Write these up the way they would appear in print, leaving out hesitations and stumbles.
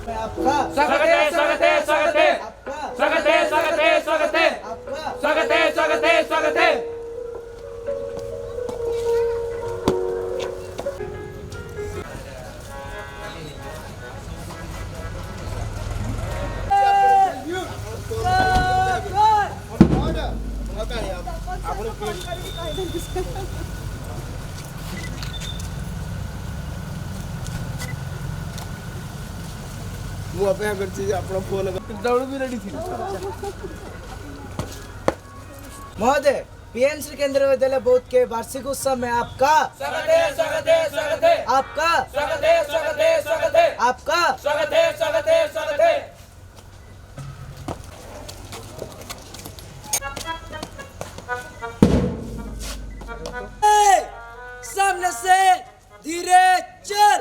आपका स्वागत है स्वागत है स्वागत है स्वागत है स्वागत है स्वागत है स्वागत है स्वागत है स्वागत है। ମୁଁ ଅପେକ୍ଷା କରିଛି ଯେ ଆପଣ ଫୋନ୍ ଦୌଡ଼ ବି ରେଡ଼ି ଥିଲି। महोदय पीएनसी केंद्रीय विद्यालय बौद्ध के वार्षिक उत्सव में आपका स्वागत है स्वागत है स्वागत है आपका स्वागत है स्वागत है स्वागत है आपका स्वागत है स्वागत है स्वागत है। सामने से धीरे चल।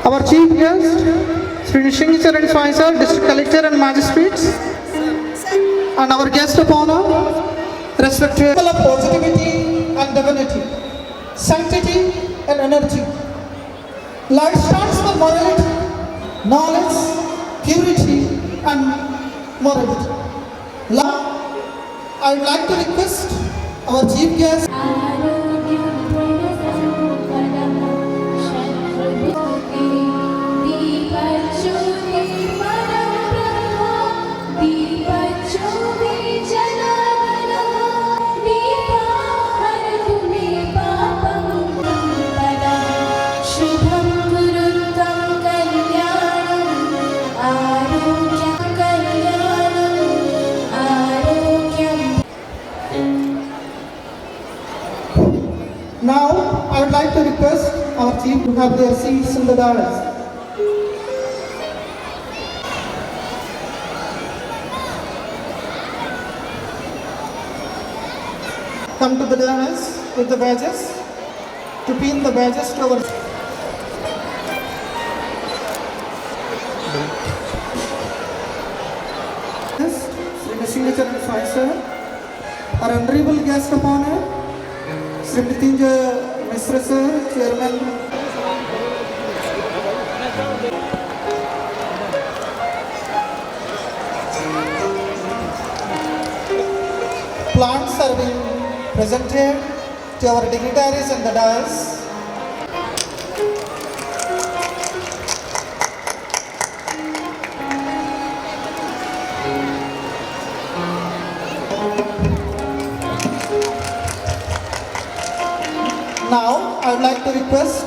Our chief guest, Sri Nishingi Charan Swami Sir, District Collector and Magistrates, and our guest of honor, respected people of positivity and divinity, sanctity and energy. Life stands for morality, knowledge, purity and morality. I would like to request our chief guest. Now, I would like to request our chief to have their seats in the dais. Come to the dais with the badges, to pin the badges to our... Sri Nishingi Charan Swami Sir, our honorable guest of honor, Sri Mrityunjay Mishra Sir, Chairman. Plants are being presented to our dignitaries in the dais. Now, I would like to request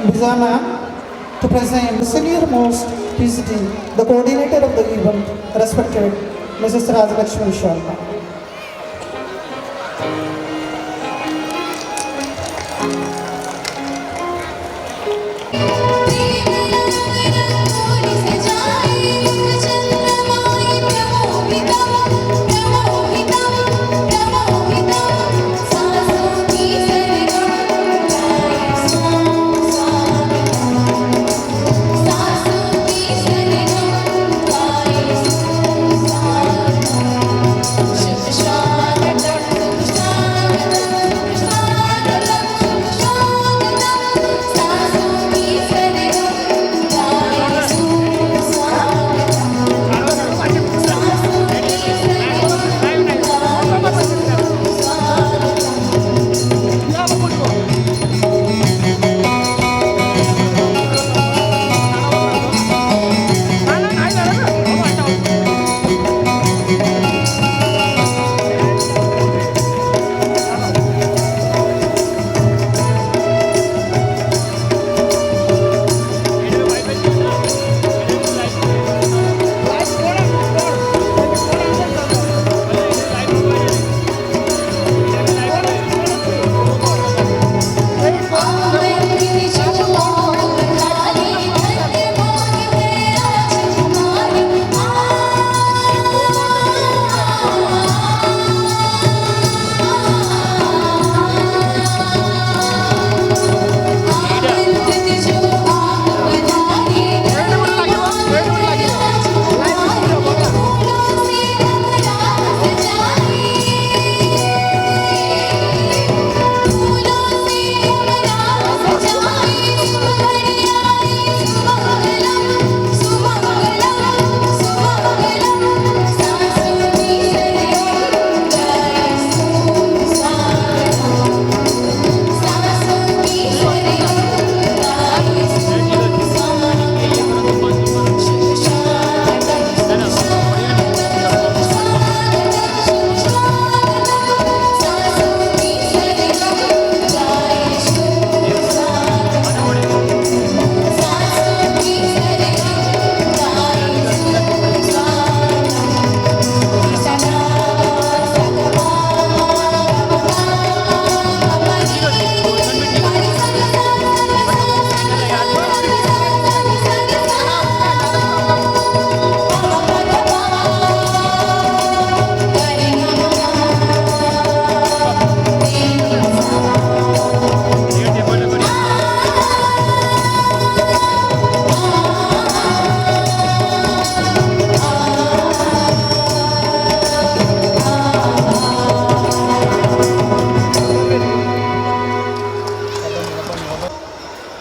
Biza ma'am to present the senior most PCT, the coordinator of the event, respected Mrs. Rajalakshmi Sharma.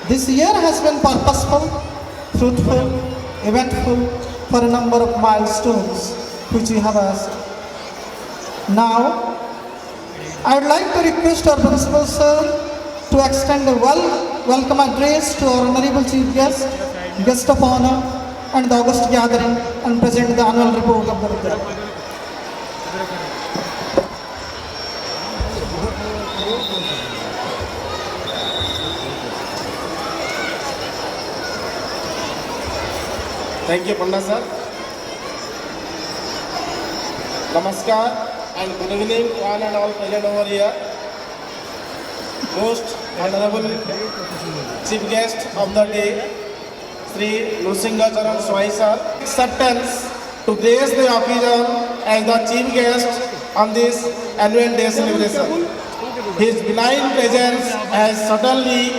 This year has been purposeful, fruitful, eventful for a number of milestones which we have asked. Now, I would like to request our Principal Sir to extend a welcome address to our Honorable Chief Guest of Honor, and the August gathering, and present the annual report of the Vidyalaya. Thank you, Pandit sir. Namaskar and good evening to one and all present over here. Most honorable chief guest of the day, Sri Nrsimha Charan Swai sir, acceptance to grace the occasion as the chief guest on this annual day celebration. His benign presence has certainly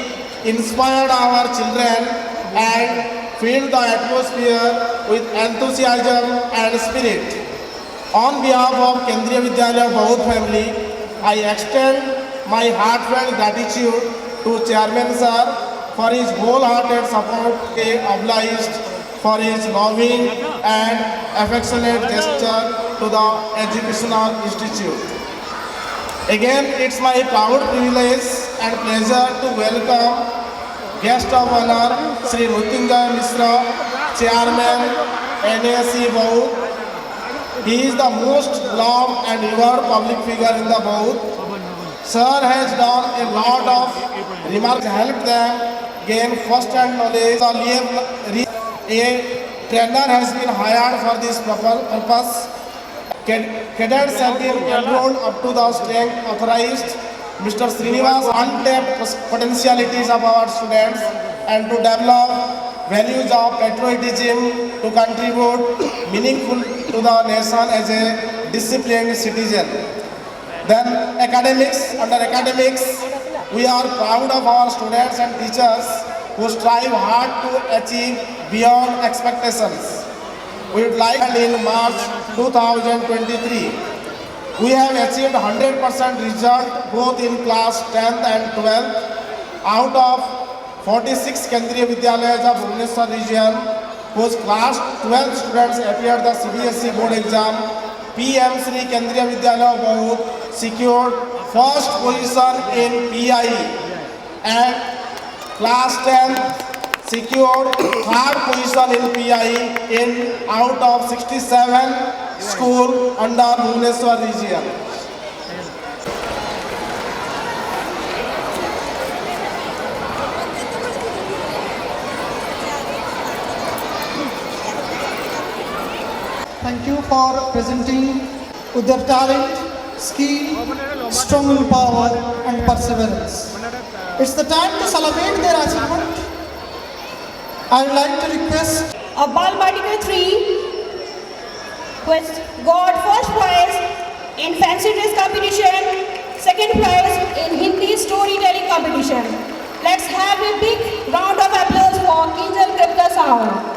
inspired our children and filled the atmosphere with enthusiasm and spirit. On behalf of Kendriya Vidyalaya Baud family, I extend my heartfelt gratitude to Chairman Sir for his wholehearted support, obliged for his loving and affectionate gesture to the Educational Institute. Again, it's my proud privilege and pleasure to welcome Guest of Honor, Sri Mrityunjay Mishra, Chairman, NAC Baud. He is the most loved and revered public figure in the Baud. Sir has done a lot of remarks, helped them gain first-hand knowledge. A trainer has been hired for this purpose. Cadets have been enrolled up to the strength authorized. Mr. Srinivas untapped potentialities of our students and to develop values of patriotism to contribute meaningful to the nation as a disciplined citizen. Then under academics, we are proud of our students and teachers who strive hard to achieve beyond expectations. We would like in March 2023. We have achieved 100% result both in class 10th and 12th out of 46 Kendriya Vidyalayas of Bhubaneswar region, whose class 12 students appeared the CBSE board exam. PM Sri Kendriya Vidyalaya Baud secured first position in PIE and class 10 secured third position in PIE in out of 67 school under Bhubaneswar region. Thank you for presenting with their talent, skill, strong willpower and perseverance. It's the time to celebrate their achievement. I would like to request Balbatika 3 who has got first prize in fancy dress competition, second prize in Hindi storytelling competition. Let's have a big round of applause for Kinjal Kripta Sahu.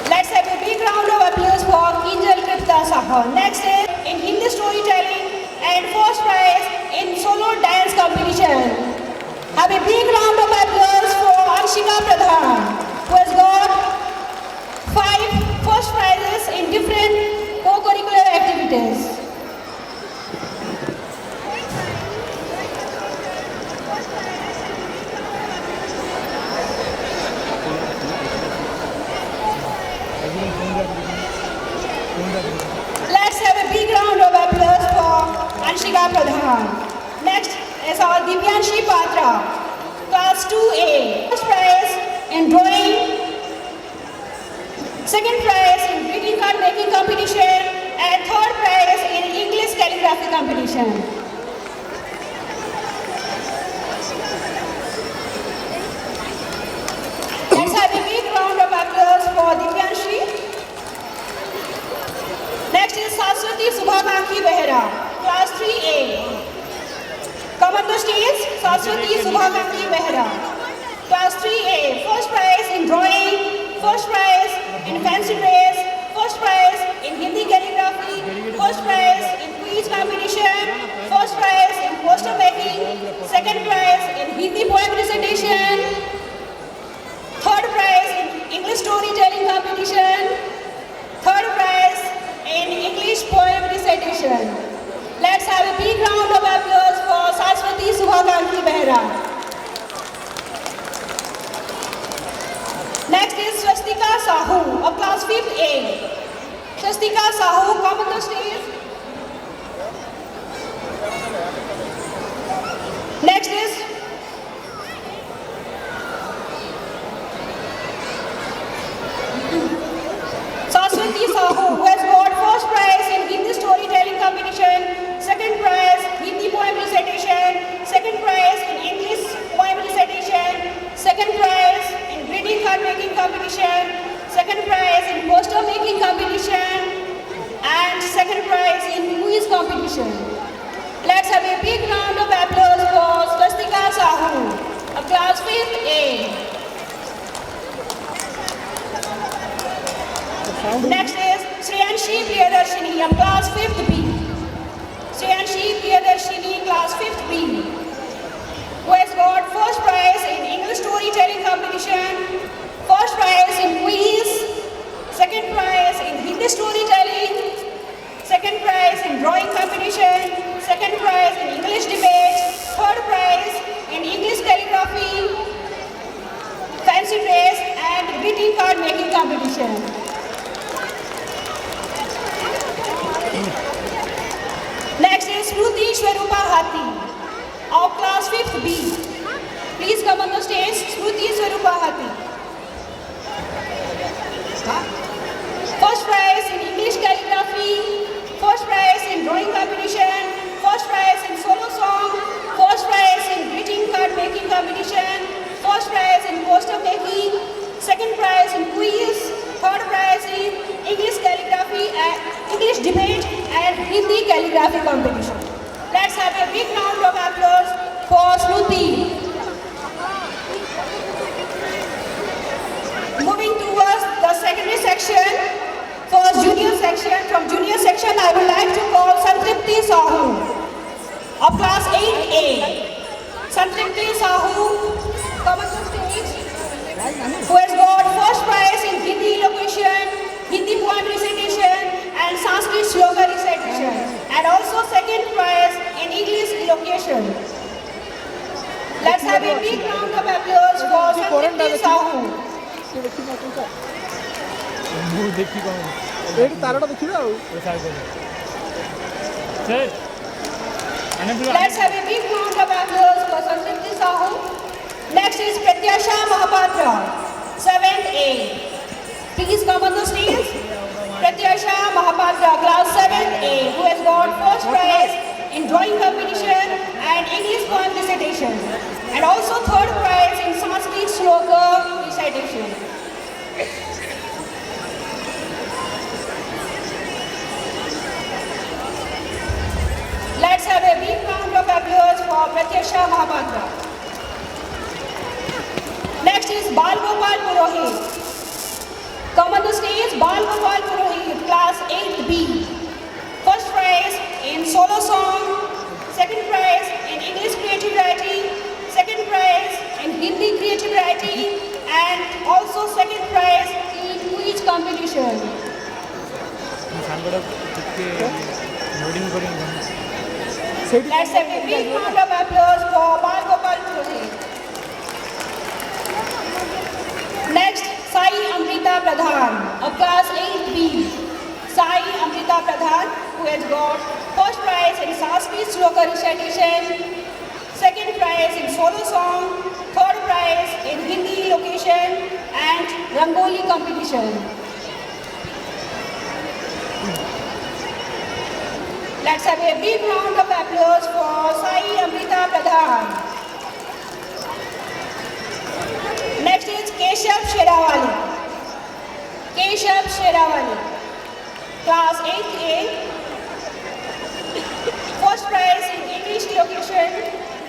Let's have a big round of applause for Kinjal Kripta Sahu. Next is in Hindi storytelling and first prize in solo dance competition. Have a big round of applause for Anshika Pradhan, who has got 5 first prizes in different co-curricular activities. Let's have a big round of applause for Anshika Pradhan. Next is our Divyanshi Patra, Class 2A. First prize in drawing, second prize in greeting card making competition, and third prize in English calligraphy competition. Let's have a big round of applause for Divyanshi. Saraswati Subhakanki Behra, Class 3A. Come on the stage, Saraswati Subhakanki Behra, Class 3A. First prize in drawing, first prize in fancy dress, first prize in Hindi calligraphy, first prize in quiz competition, first prize in poster making, second prize in Hindi poem recitation, third prize in English storytelling competition, third prize in English poem recitation. Let's have a big round of applause for Saraswati Subhakanki Behra. Next is Swastika Sahu of class 5th A. Swastika Sahu, come on the stage. Next is Saraswati Sahu, who has got first prize in Hindi storytelling competition, second prize Hindi poem recitation, second prize in English poem recitation, second prize in greeting card making competition, second prize in poster making competition, and second prize in quiz competition. Let's have a big round of applause for Swastika Sahu of class 5th A. Next is Shriyanshi Priyadarshini of class 5th B. Shriyanshi Priyadarshini, class 5th B, who has got first prize in English storytelling competition, first prize in quiz, second prize in Hindi storytelling, second prize in drawing competition, second prize in English debate, third prize in English calligraphy, fancy dress, and greeting card making competition. Next is Smruti Swarupa Hathi of class 5th B. Please come on the stage, Smruti Swarupa Hathi. First prize in English calligraphy, first prize in drawing competition, first prize in solo song, first prize in greeting card making competition, first prize in poster making, second prize in quiz, third prize in English calligraphy and English debate and Hindi calligraphy competition. Let's have a big round of applause for Smruti. Moving towards the secondary section, first junior section. From junior section, I would like to call Santripti Sahu of class 8A. Santripti Sahu, come on the stage, who has got first prize in Hindi elocution, Hindi poem recitation, and Sanskrit shloka recitation, and also second prize in English elocution. Let's have a big round of applause for Santripti Sahu. Let's have a big round of applause for Santripti Sahu. Next is Pratyasha Mahapatra, 7th A. Please come on the stage. Pratyasha Mahapatra, class 7th A, who has got first prize in drawing competition and English poem recitation, and also third prize in Sanskrit shloka recitation. Let's have a big round of applause for Pratyasha Mahapatra. Next is Bal Gopal Purohit. Come on the stage, Bal Gopal Purohit, class 8B. First prize in solo song, second prize in English creative writing, second prize in Hindi creative writing, and also second prize in quiz competition. Let's have a big round of applause for Bal Gopal Purohit. Next, Sai Amrita Pradhan of class 8B. Sai Amrita Pradhan, who has got first prize in Sanskrit shloka recitation, second prize in solo song, third prize in Hindi elocution, and Rangoli competition. Let's have a big round of applause for Sai Amrita Pradhan. Next is Keshav Sherawali. Keshav Sherawali, class 8A, relocation,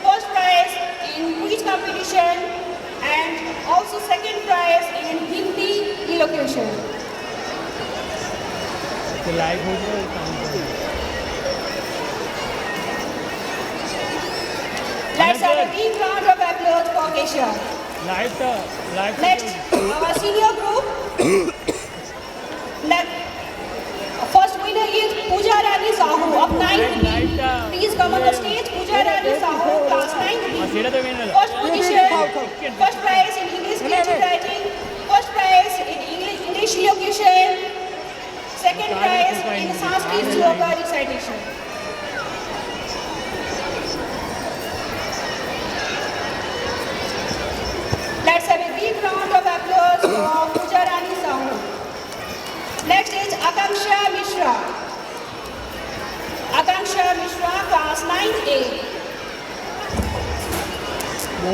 first prize in quiz competition, and also second prize in Hindi relocation. Let's have a big round of applause for Kesha. Next, our senior group. First winner is Pooja Rani Sahu of 9th B. Please come on the stage. Pooja Rani Sahu, class 9th B. First position, first prize in English creative writing, first prize in English relocation, second prize in Sanskrit sloka recitation. Let's have a big round of applause for Pooja Rani Sahu. Next is Akanksha Mishra. Akanksha Mishra, class 9A. Who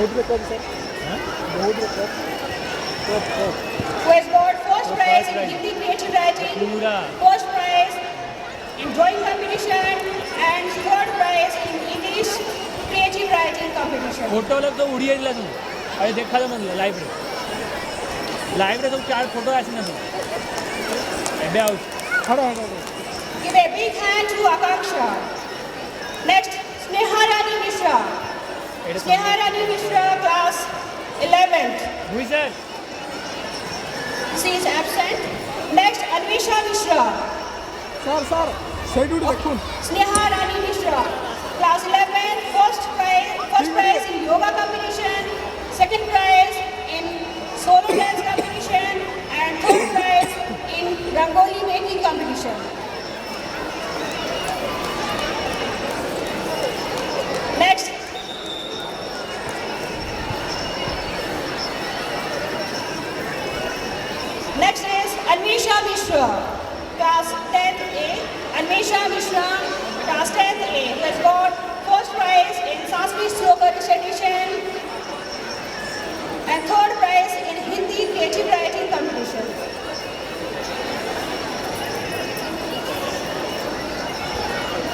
has got first prize in Hindi creative writing, first prize in drawing competition, and third prize in English creative writing competition. Photo लग तो उड़िया दिला तू अरे देखा था मतलब live रे तो 4 फोटो ऐसे ना एबे out Give a big hand to Akanksha. Next, Sneha Rani Mishra. Sneha Rani Mishra, class 11th. हुई sir She is absent. Next, Anvesha Mishra. Sneha Rani Mishra, class 11th. First prize in yoga competition, second prize in solo dance competition, and third prize in Rangoli making competition. Next, is Anvesha Mishra, class 10A. Anvesha Mishra, class 10A, who has got first prize in Sanskrit sloka recitation and third prize in Hindi creative writing competition.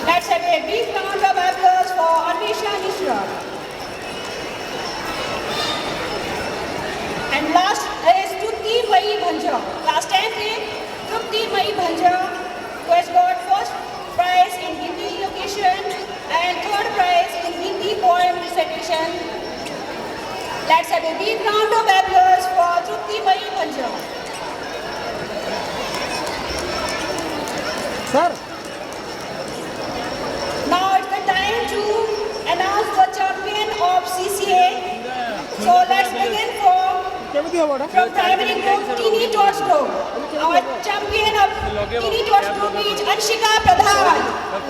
Let's have a big round of applause for Anvesha Mishra. And last is Trupti Mai Bhanja, class 10A. Trupti Mai Bhanja, who has got first prize in Hindi relocation and third prize in Hindi poem recitation. Let's have a big round of applause for Trupti Mai Bhanja. Sir. Now it's the time to announce the champion of CCA. So let's begin from primary group Teeny Tots Group. Our champion of Teeny Tots Group is Anshika Pradhan.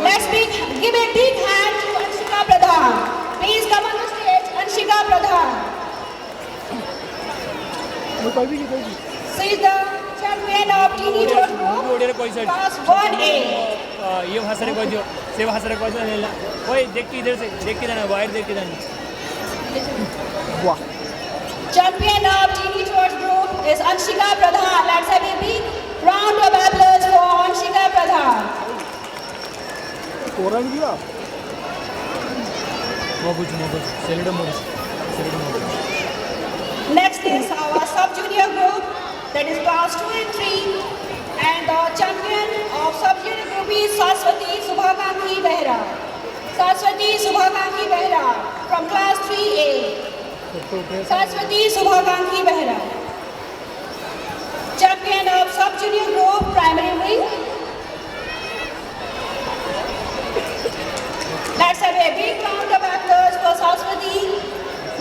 Let's give a big hand to Anshika Pradhan. Please come on the stage, Anshika Pradhan. She is the champion of Teeny Tots Group, class 1A. ये भाषा रे कोई जो से भाषा रे कोई जो नहीं ला ओए देख के इधर से देख के जाना वायर देख के जाना वाह Champion of Teeny Tots Group is Anshika Pradhan. Let's have a big round of applause for Anshika Pradhan. Next is our sub-junior group, that is class 2 and 3. And the champion of sub-junior group is Saraswati Subhakankhi Behra. Saraswati Subhakankhi Behra from class 3A. Saraswati Subhakankhi Behra. Champion of sub-junior group, primary wing. Let's have a big round of applause for Saraswati.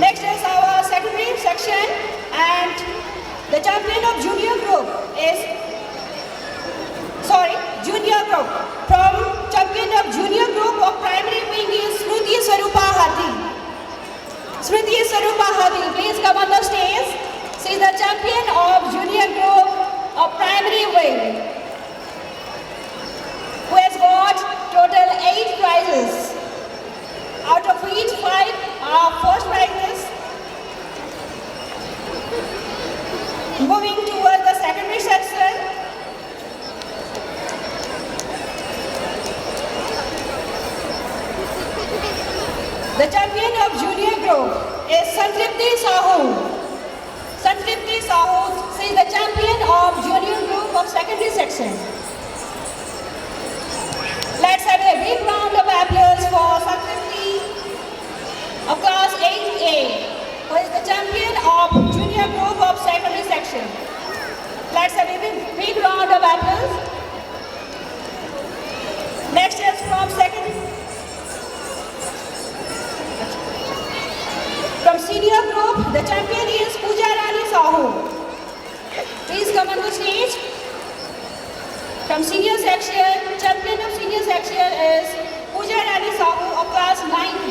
Next is our secondary section, and the champion of junior group is junior group. From champion of junior group of primary wing is Smriti Swarupa Hathi. Smriti Swarupa Hathi, please come on the stage. She is the champion of junior group of primary wing, who has got total 8 prizes, out of which 5 are first prizes. Moving towards the secondary section, of junior group is Santripti Sahu. Santripti Sahu is the champion of junior group of secondary section. Let's have a big round of applause for Santripti of class 8A, who is the champion of junior group of secondary section. Let's have a big round of applause. Next is from senior group, the champion is Pooja Rani Sahu. Please come on the stage. From senior section, champion of senior section is Pooja Rani Sahu of class 9B.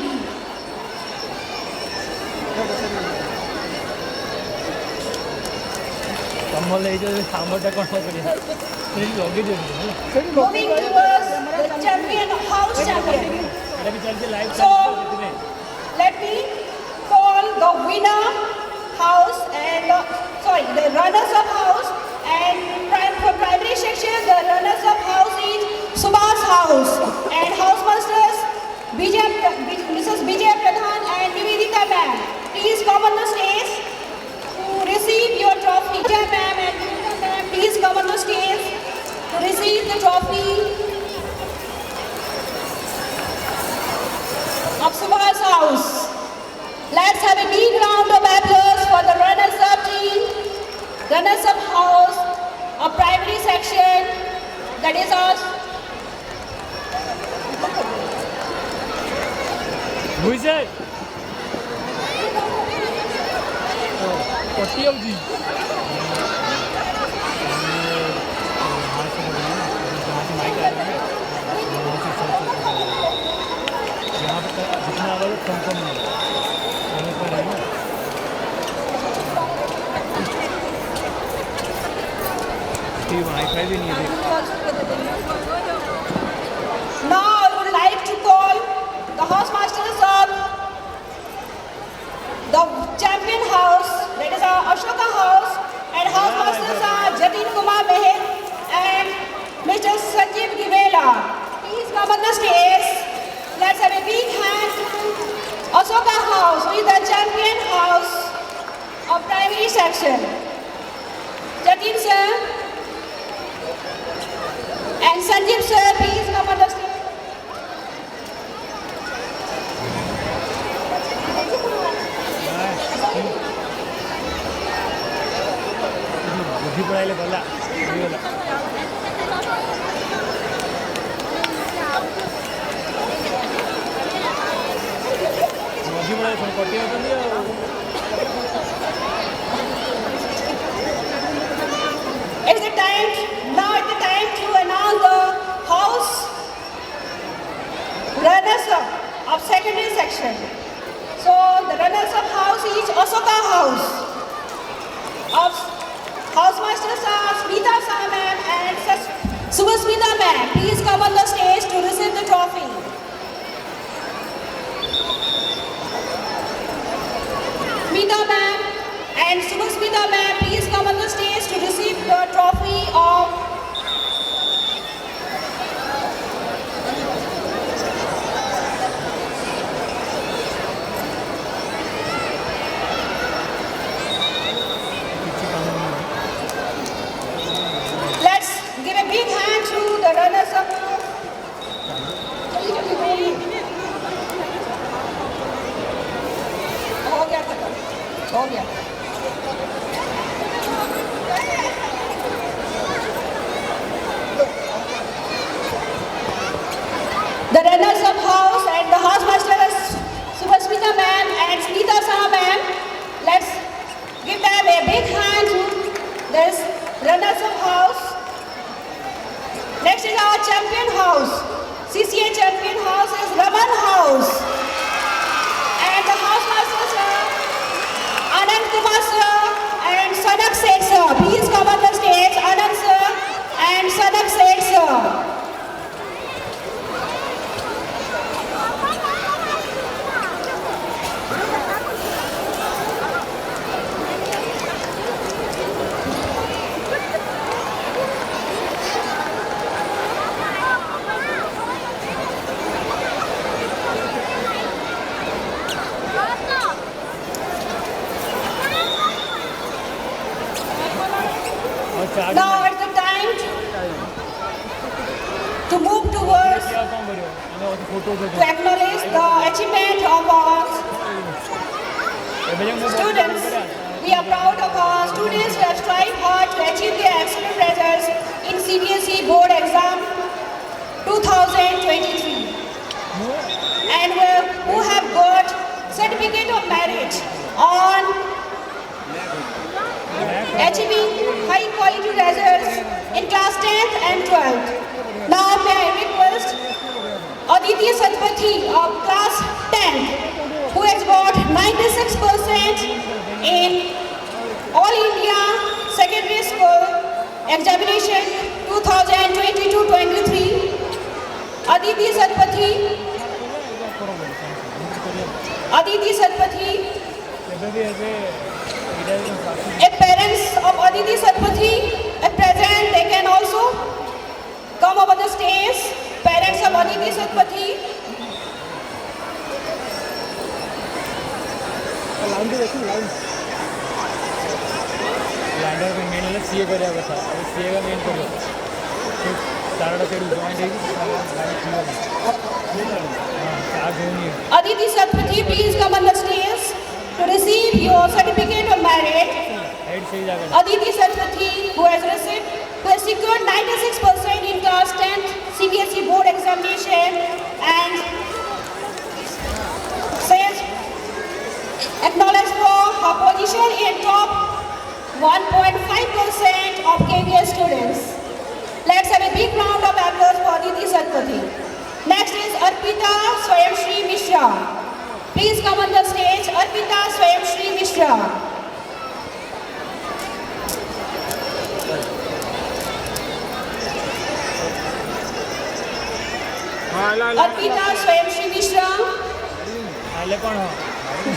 Moving towards the champion, house champion. So, let me call the winner house and the runners-up house, and for primary section the runners-up house is Subhas House, and house masters Mrs. Vijay Pradhan and Nivedita ma'am. Please come on the stage to receive your trophy. Vijay ma'am and Nivedita ma'am, please come on the stage to receive the trophy of Subhas House. Let's have a big round of applause for the runners-up team, runners-up house of primary section, that is us. Who is it? What is it? Now I would like to call the house masters of the champion house, that is our Ashoka house, and house masters are Jatin Kumar Meher and Mr. Sanjeev Givela. Please come on the stage. Let's have a big hand to Ashoka house, who is the champion house of primary section. Jatin sir and Sanjeev sir, please come on the stage. It's the time to announce the house runners-up of secondary section. So the runners-up house is Ashoka house. Of house masters are Smita Shah ma'am and Subhasmita ma'am. Please come on the stage to receive the trophy. Smita ma'am and Subhasmita ma'am, please come on the stage to receive the trophy of Let's give a big hand to the runners-up. हो गया The runners-up house and the house masters Subhasmita ma'am and Smita Shah ma'am. Let's give them a big hand to this runners-up house. Next is our champion house. CCA champion house is Raman House. And the house masters are Anand Kumar sir and Sanak Seth sir. Please come on the stage, Anand sir and Sanak Seth sir. to move towards क्या काम करो मैंने वो photo to acknowledge the achievement of our students. We are proud of our students who have strived hard to achieve their excellent results in CBSE board exam 2023 and who have got certificate of merit on achieving high quality results in class 10th and 12th. Now may I request Aditi Satpathy of class 10th who has got 96% in All India Secondary School Examination 2022-23. Aditi Satpathy. Aditi Satpathy. If parents of Aditi Satpathy are present, they can also come over the stage. Parents of Aditi Satpathy. Lander में main ले CA कर रहा था अब CA का main करो फिर सारा से जॉइंट है चार्ज होनी है Aditi Satpathy, please come on the stage to receive your certificate of merit. Head से ही जाकर Aditi Satpathy, who has secured 96% in class 10th CBSE board examination and says acknowledged for her position in top 1.5% of KVS students. Let's have a big round of applause for Aditi Satpathy. Next is Arpita Swayamshri Mishra. Please come on the stage, Arpita Swayamshri Mishra. Arpita Swayamshri Mishra, पहले कौन हो who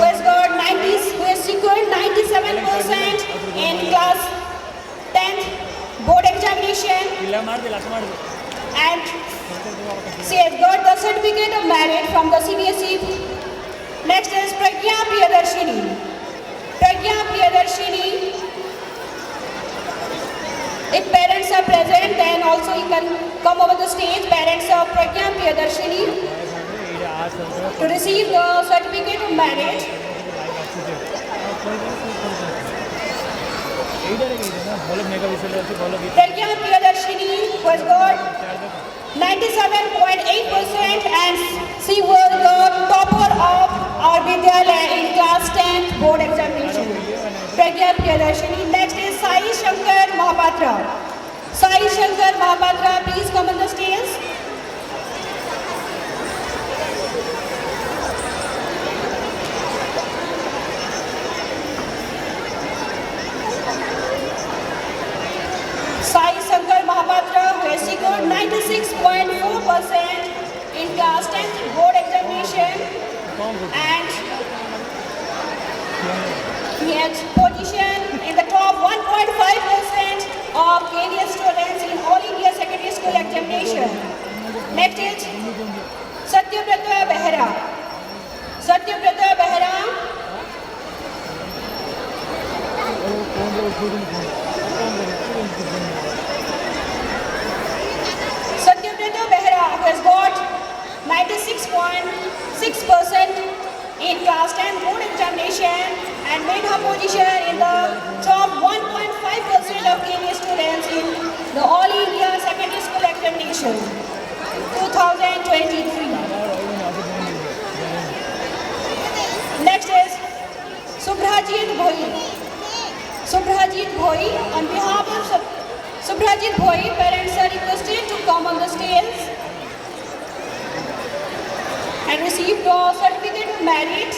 has got 90s, who has secured 97% in class 10th board examination किला मार दे लात मार दे and she has got the certificate of merit from the CBSE. Next is Pragya Priyadarshini. Pragya Priyadarshini. If parents are present, then also you can come over the stage. Parents of Pragya Priyadarshini to receive the certificate of merit. Pragya Priyadarshini who has got 97.8% and she was the topper of our Vidyalaya in class 10th board examination. Pragya Priyadarshini. Next is Sai Shankar Mahapatra. Sai Shankar Mahapatra, please come on the stage. Sai Shankar Mahapatra, who has secured 96.4% in class 10th board examination and he has position in the top 1.5% of KVS students in All India Secondary School Examination. Next is Satyabrata Behra. Satyabrata Behra. Satyabrata Behra, who has got 96.6% in class 10 board examination and made her position in the top 1.5% of KVS students in the All India Secondary School Examination 2023. Next is Subhrajit Bhoi. Subhrajit Bhoi, on behalf of Subhrajit Bhoi, parents are requested to come on the stage and receive the certificate of merit.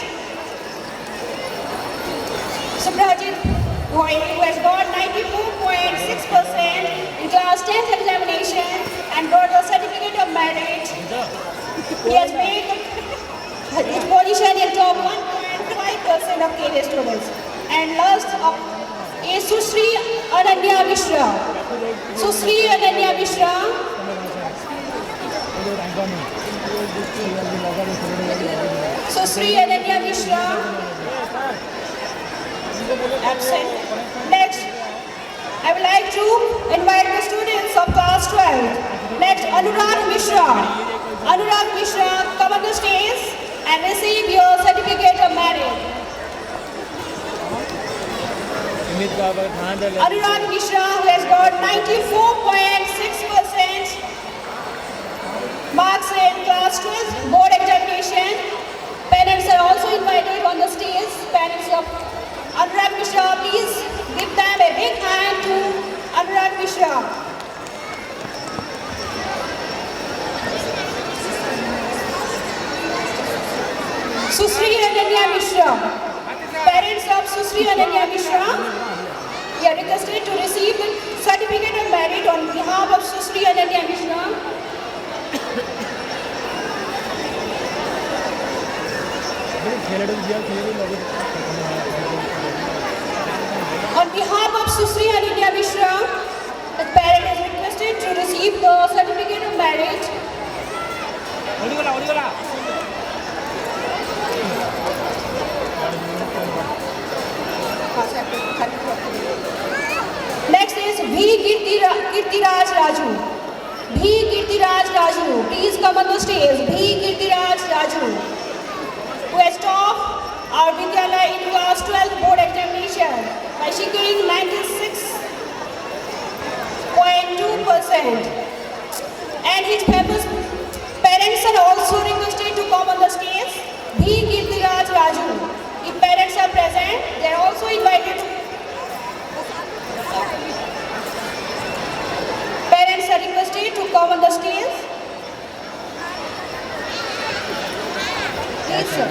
Subhrajit Bhoi, who has got 94.6% in class 10th examination and got the certificate of merit. He has made his position in top 1.5% of KVS students. And last up is Susri Ananya Mishra. Susri Ananya Mishra. Susri Ananya Mishra. Absent. Next, I would like to invite the students of class 12. Next Anurag Mishra. Anurag Mishra, come on the stage and receive your certificate of merit. Anurag Mishra, who has got 94.6% marks in class 12 board examination. Parents are also invited on the stage. Parents of Anurag Mishra, please give them a big hand to Anurag Mishra. Susri Ananya Mishra. Parents of Susri Ananya Mishra, we are requested to receive the certificate of merit on behalf of Susri Ananya Mishra. On behalf of Susri Ananya Mishra, the parent is requested to receive the certificate of merit. Next is V. Kirtiraj Raju. V. Kirtiraj Raju, please come on the stage. V. Kirtiraj Raju, who has topped our Vidyalaya in class 12 board examination by securing 96.2%. And his parents are also requested to come on the stage. V. Kirtiraj Raju. If parents are present, they are also invited. Parents are requested to come on the stage. Please, sir.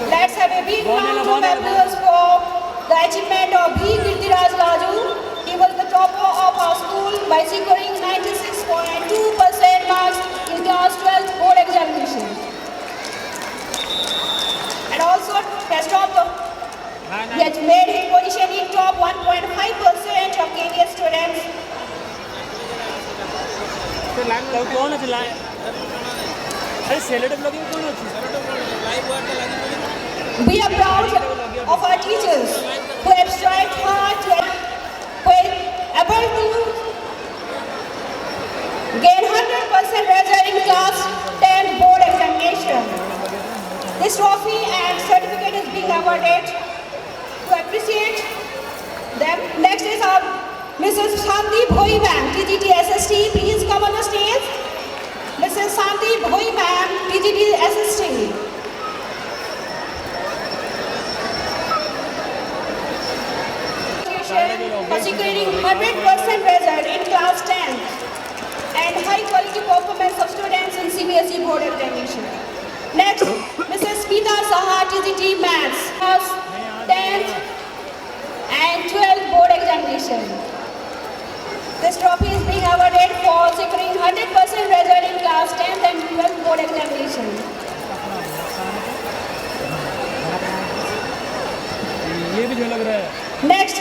Let's have a big round of applause for the achievement of V. Kirtiraj Raju. He was the topper of our school by securing 96.2% marks in class 12 board examination. And also has topped he has made his position in top 1.5% of KVS students. कौन है line अरे select blogging कौन होती We are proud of our teachers who have strived hard to able to gain 100% result in class 10 board examination. This trophy and certificate is being awarded to appreciate them. Next is our Mrs. Shanti Bhoi ma'am, TGT SST. Please come on the stage. Mrs. Shanti Bhoi ma'am, TGT SST. For securing 100% result in class 10 and high quality performance of students in CBSE board examination. Next, Mrs. Smita Saha, TGT Maths, class 10th and 12th board examination. This trophy is being awarded for securing 100% result in class 10th and 12th board examination. ये भी जो लग रहा है Next,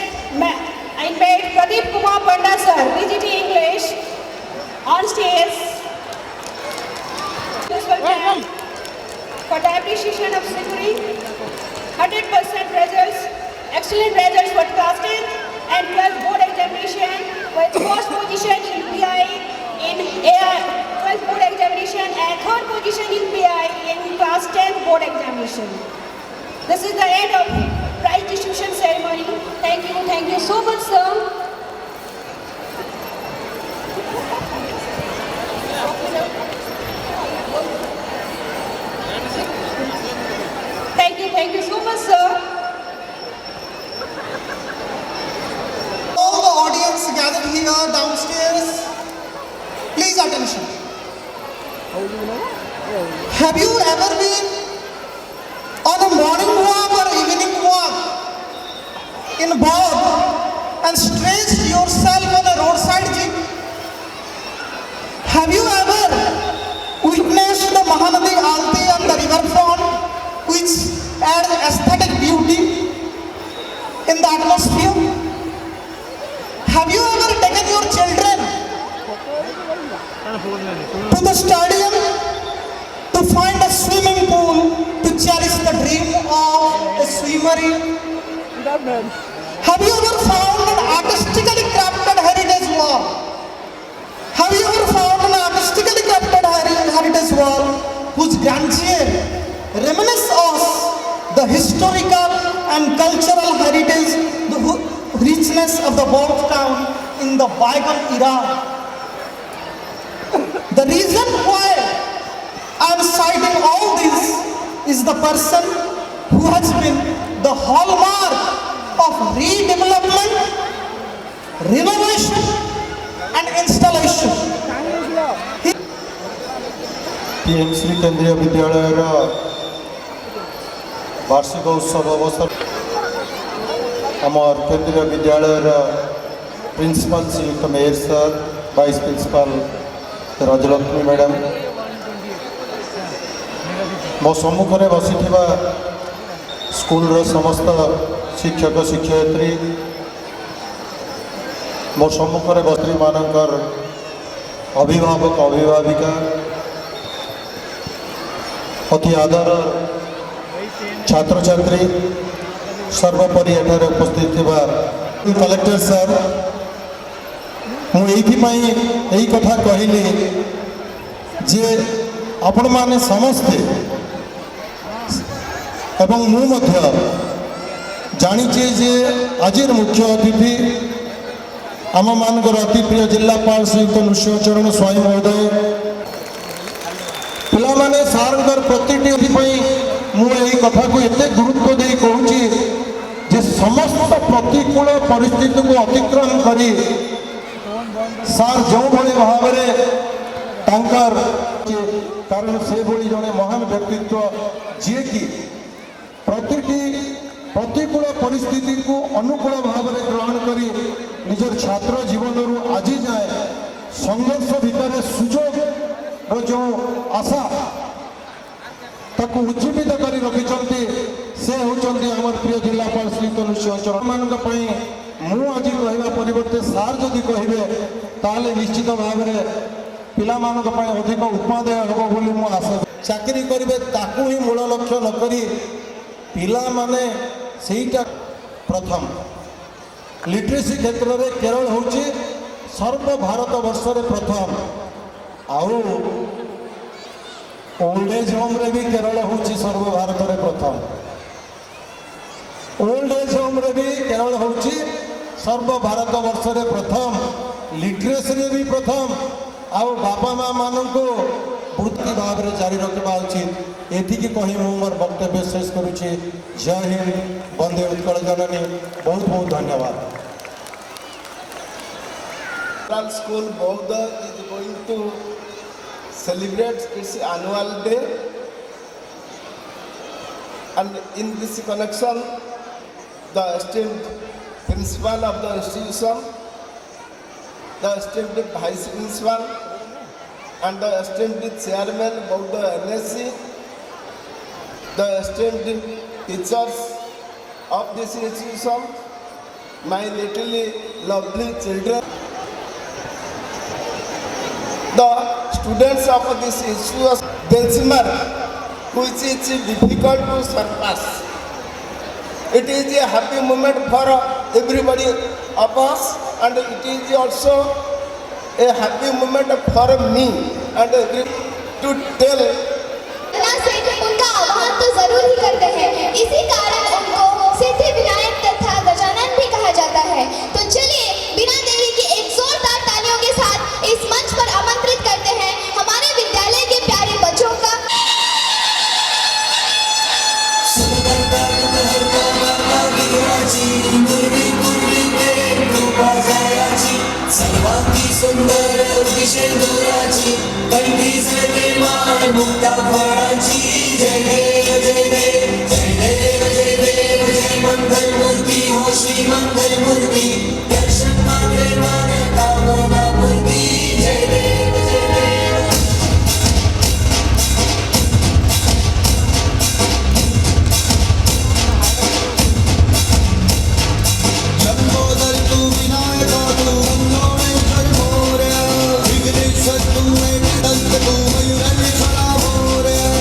I invite Pradeep Kumar Panda sir, PGT English, on stage for the appreciation of securing 100% results, excellent results for class 10th and 12th board examination with first position in PI in AI 12th board examination and third position in PI in class 10th board examination. This is the end of prize distribution ceremony. Thank you so much, sir. Thank you so much, sir. All the audience gathered here downstairs, please attention. Have you ever been on a morning walk or evening walk in Bodh and stretched yourself on a roadside jeep? Have you ever witnessed the Mahanadi Aarti on the riverfront, which adds aesthetic beauty in the atmosphere? Have you ever taken your children to the stadium to find a swimming pool to cherish the dream? Have you ever found an artistically crafted heritage wall? Have you ever found an artistically crafted heritage wall whose grandeur reminisces us the historical and cultural heritage, the richness of the Borough town in the bygone era? The reason why I am citing all this is the person who has been the hallmark of redevelopment, renovation and installation. PMC Kendriya Vidyalaya वार्षिक उत्सव अवसर आमर Kendriya Vidyalaya principal श्रीयुक्त मेयर sir, vice principal Rajalakshmi madam, मो सम्मुख में बसी स्कूल समस्त शिक्षक शिक्षयित्री, मो सम्मुख में बसी मानकर अभिभावक अभिभाविका, अति आदर छात्र छात्री, सर्वोपरि एठारे उपस्थित कलेक्टर सर, मुझे कथा कहली जे आपण माने समस्ते एवं मु जानीचे जे आज मुख्य अतिथि आम मानकर अति प्रिय जिलापाल श्रीयुक्त नृसिंहचरण स्वाई महोदय, पिलामाने सारंकर प्रतिटी मुझे कथा को एते गुरुत्व दे कहूँ जे समस्त प्रतिकूल परिस्थिति को अतिक्रमण करी सार जो भाई भाव कारण से भली जड़े महान व्यक्तित्व जी कि प्रतिकूल परिस्थिति को अनुकूल भाव में ग्रहण करी निजर छात्र जीवन रू आज जाए संघर्ष भितर सुजोग जो आशा ताकू उज्जीवित कर रखिंट से होती आम प्रिय जिलापाल श्रीयुक्त नृसिंहचरण मान मु आज कहवा परिवर्ते सार जदि कहे ताले निश्चित भाव में पिला अधिक उपादेय हम बोली मु आशा चाकरी करेंगे ताकू ही मूल लक्ष्य नक पिला माने सेटा प्रथम लिटरेसी क्षेत्र में केरल होची सर्व भारत वर्ष प्रथम आउ ओल्ड एज होम रे भी केरल होची सर्व भारत में प्रथम ओल्ड एज होम रे भी केरल होची सर्व भारत वर्ष में प्रथम लिटरेसी रे भी प्रथम आउ बापा माँ मान को वृत्ति भाव में जारी रखा उचित एति कही मोर वक्तव्य शेष करुच्ची। जय हिंद, वंदे उत्कल जननी। बहुत बहुत धन्यवाद। School Bauda is going to celebrate its annual day, and in this connection the esteemed principal of the institution, the esteemed vice principal and the esteemed chairman of the NSC, the esteemed teachers of this institution, my little lovely children, the students of this institution, benchmark which is difficult to surpass. It is a happy moment for everybody of us, and it is also a happy moment for me and to tell. उनका आह्वान तो जरूर ही करते हैं, इसी कारण उनको सिद्धि विनायक तथा गजानन भी कहा जाता है। तो चलिए बिना देरी के एक जोरदार तालियों के साथ इस मंच पर आमंत्रित करते हैं हमारे विद्यालय के प्यारे बच्चों का। सर्वांगी सुंदर विषेंदुराची कंठी सते मान मुक्ता फळाची। जय देव जय देव जय देव जय देव जय मंगल मूर्ति हो श्री मंगल मूर्ति, दर्शन मात्रे मान कामना पूर्ति। जय देव जय देव। लंबोदर तू विनायक तू रंगोमेश्वर मोरया, विघ्नेश्वर तू एकदंत तू मयूरन खड़ा मोरया।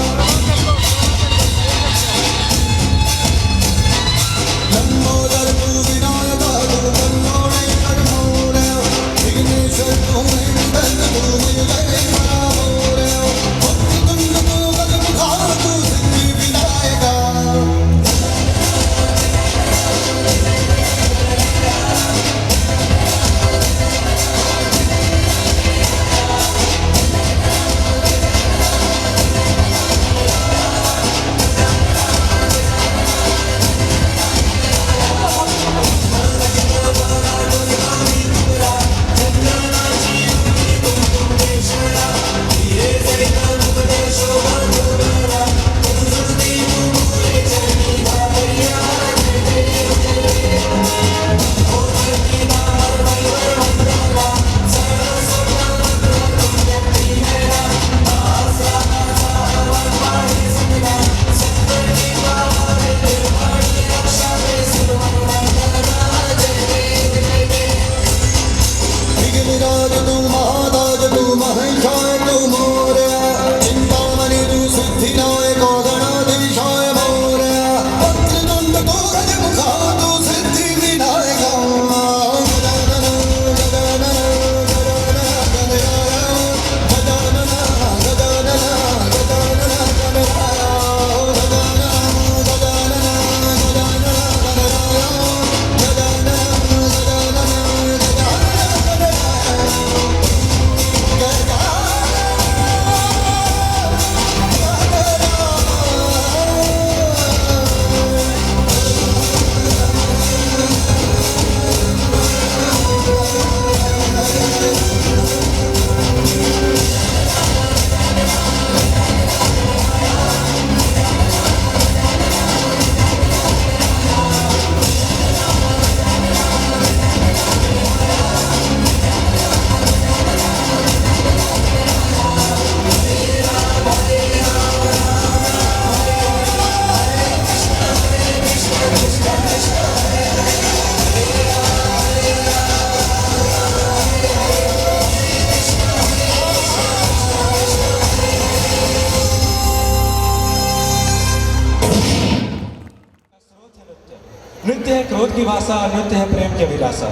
नृत्य है क्रोध की भाषा, नृत्य है प्रेम की अभिलाषा।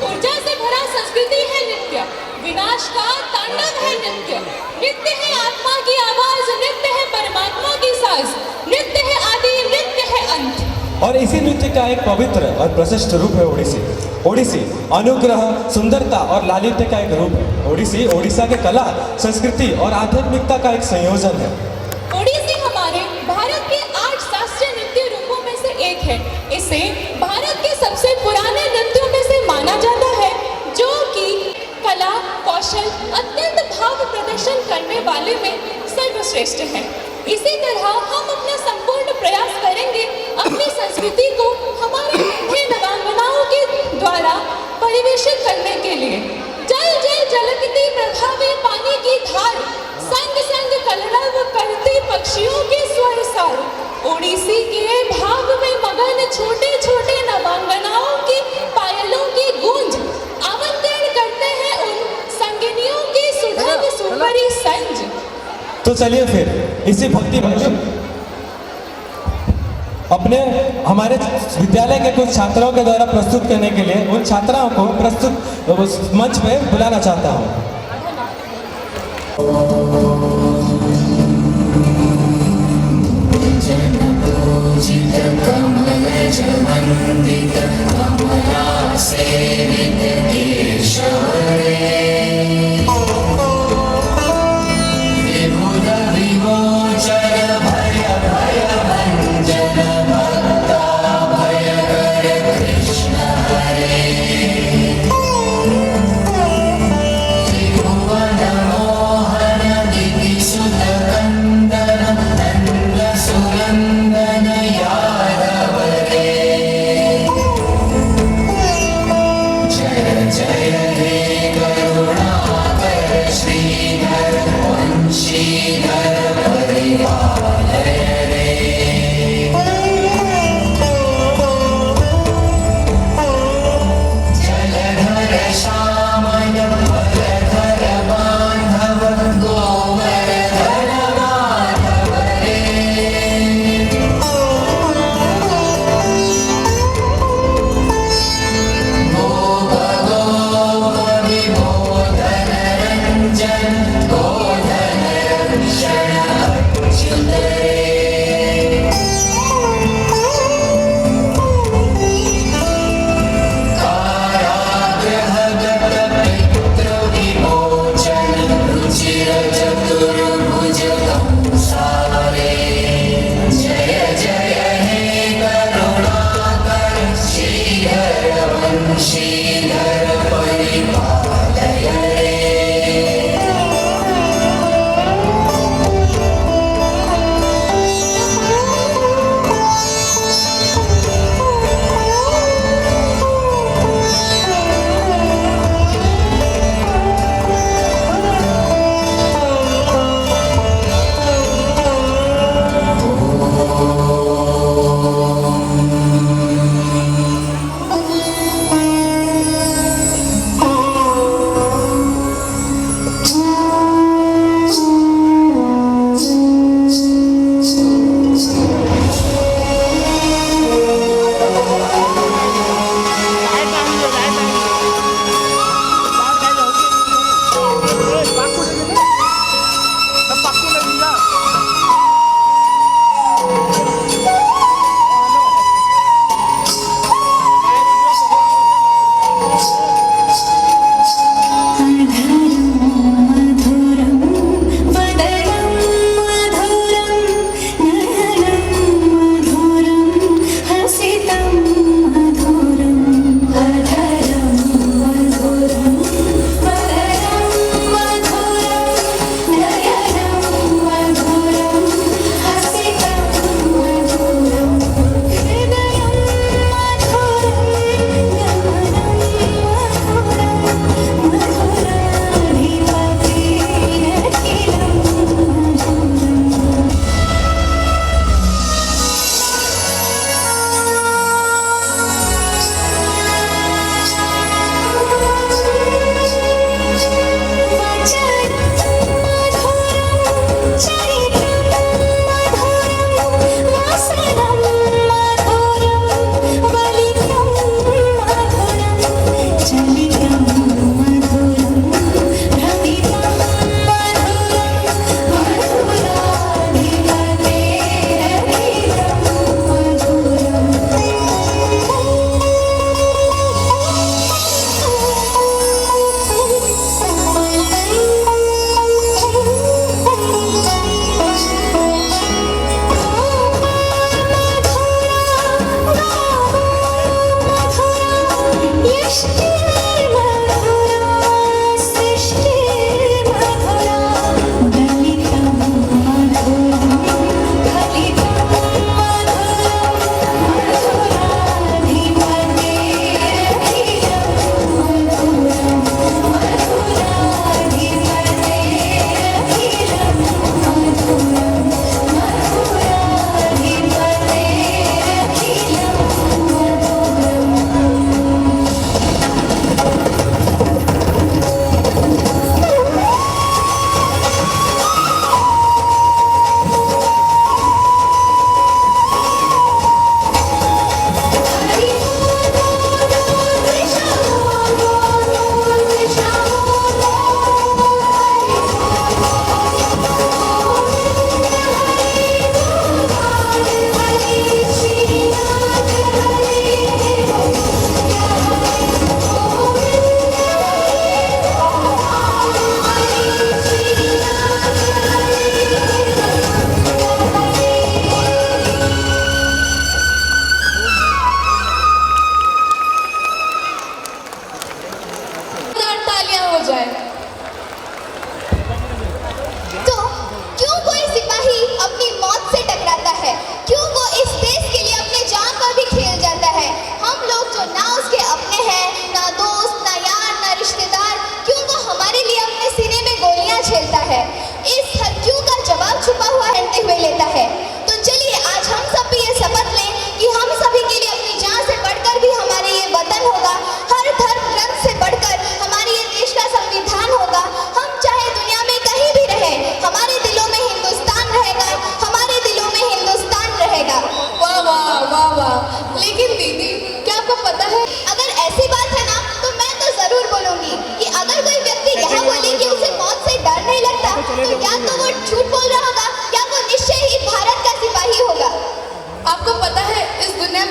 ऊर्जा से भरा संस्कृति है नृत्य, विनाश का तांडव है नृत्य। नृत्य है आत्मा की आवाज, नृत्य है परमात्मा की साज, नृत्य है आदि, नृत्य है अंत। और इसी नृत्य का एक पवित्र और प्रशस्त रूप है ओडिसी। ओडिसी अनुग्रह, सुंदरता और लालित्य का एक रूप है। ओडिसी ओडिशा के कला, संस्कृति और आध्यात्मिकता का एक संयोजन है। ओडिसी हमारे भारत के 8 शास्त्रीय नृत्य रूपों में से एक है। इसे भारत के सबसे पुराने नृत्यों में से माना जाता है, जो कि कला, कौशल, अत्यंत भाव प्रदर्शन करने वाले में सर्वश्रेष्ठ है। इसी तरह हम अपना संपूर्ण प्रयास करेंगे अपनी संस्कृति को हमारे मीठे नवांगनाओं के द्वारा परिवेशित करने के लिए। जल जल झलकती प्रभावी पानी की धार, संग संग कलरव करती पक्षियों के स्वर सार। ओडिसी के भाव में मगन छोटे छोटे नवांगनाओं की पायलों की गूंज आमंत्रण करते हैं उन संगिनियों की सुधम सुंदरी संज। तो चलिए फिर इसी भक्ति भजन अपने हमारे विद्यालय के कुछ छात्राओं के द्वारा प्रस्तुत करने के लिए उन छात्राओं को प्रस्तुत उस मंच पे बुलाना चाहता हूँ। जय जय हे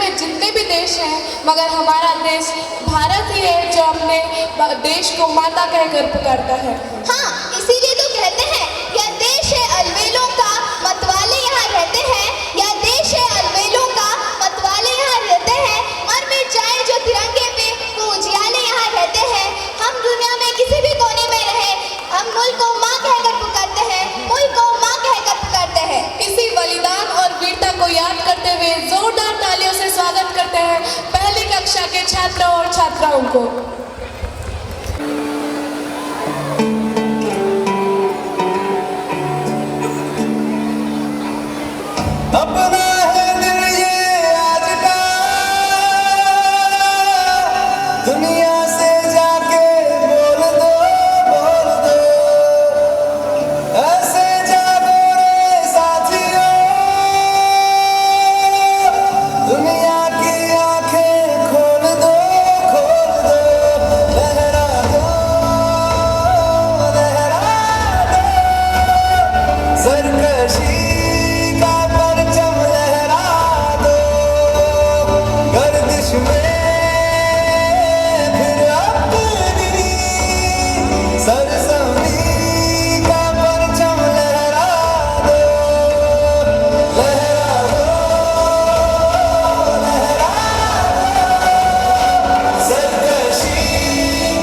में जितने भी देश हैं, मगर हमारा देश भारत ही है जो अपने देश को माता कहकर पुकारता है। हाँ, इसीलिए तो कहते हैं यह देश है अलवेलों का, मतवाले यहाँ रहते हैं। यह देश है अलवेलों का, मतवाले यहाँ रहते हैं। मर मिट जाए जो तिरंगे पे, वो उजियाले यहाँ रहते हैं। हम दुनिया में किसी भी कोने में रहे, हम मुल्क को माँ कहकर पुकारते हैं, मुल्क को माँ कहकर पुकारते हैं। इसी बलिदान और वीरता को याद करते हुए जोरदार तालियों से स्वागत करते हैं पहली कक्षा के छात्रों और छात्राओं को। अपना है दिल ये आज का, दुनिया से जाके बोल दो, बोल दो। ऐसे जागो रे साथियों, दुनिया की आंखें खोल दो, खोल दो। लहरा दो, लहरा दो, सरकशी का परचम लहरा दो। गर्दिश में फिर अपनी सरसब्ज़ी का परचम लहरा दो। लहरा दो, लहरा दो, सरकशी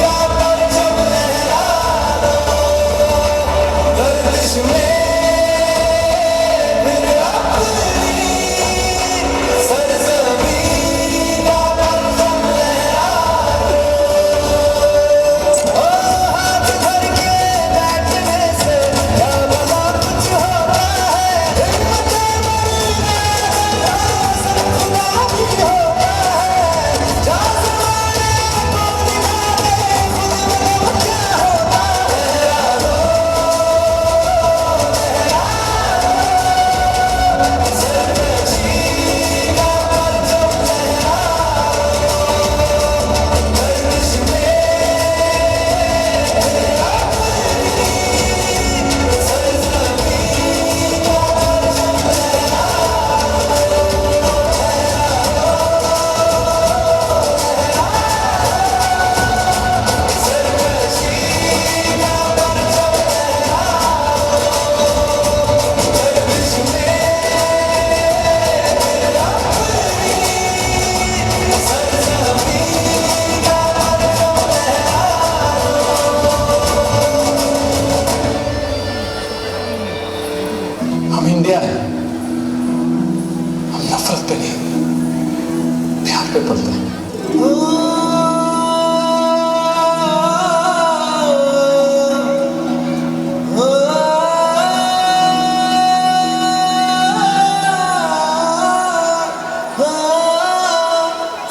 का परचम लहरा दो। गर्दिश में फिर अपनी सरसब्ज़ी का परचम लहरा दो। ओ हाथ धर के बैठने से क्या भला कुछ होता है। हिम्मत मरने का सब खुदा भी होता है। जा ज़माने को दिखा दे खुद में क्या होता है। लहरा दो, सरकशी का परचम लहरा दो। गर्दिश में सरसब्ज़ी का परचम लहरा दो। सरकशी का परचम लहरा दो। गर्दिश में हम इंडिया है, हम नफरत पे नहीं, प्यार पे पलते हैं।